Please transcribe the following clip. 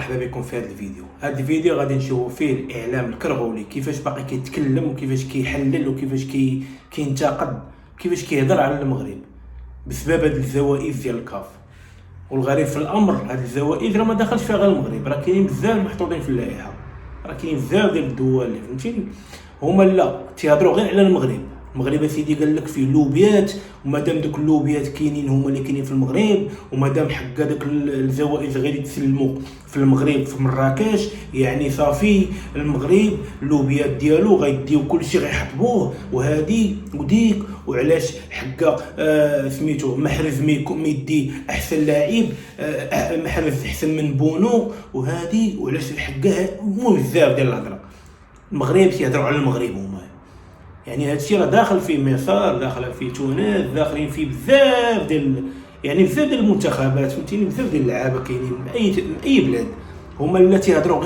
مرحبا بكم في هذا الفيديو. هذا الفيديو غادي نشوفوا فيه الاعلام الكرغولي كيفاش باقي كيتكلم وكيفاش كيحلل وكيفاش كينتقد كيفاش كيهضر على المغرب بسبب هذه الزوائد ديال الكاف. والغريب في الامر هذه الزوائد راه ما دخلش فيها غير المغرب، راه كاينين بزاف محطوطين في اللائحه، راه كاين بزاف ديال الدول اللي فهمتيني هما لا تيهضروا غير على المغرب. المغرب سيدي قال لك فيه لوبيات، ومادام دوك اللوبيات كاينين هما اللي كاينين في المغرب، ومادام حق داك الجوائز غادي يتسلموا في المغرب في مراكش، يعني صافي المغرب اللوبيات ديالو غيديو كلشي غيحطبوه وهادي وديك. وعلاش حقا سميتو محرز ميدي احسن لاعب، محرز احسن من بونو وهادي، وعلاش حقا بزاف ديال الهضره. المغرب كيهضروا على المغرب هما، يعني هادشي راه داخل فيه مصر، داخل فيه تونس، داخلين فيه بزاف ديال يعني بزاف ديال المنتخبات فهمتيني، بزاف ديال اللعابه كاينين من اي بلاد هما اللي تيهضروا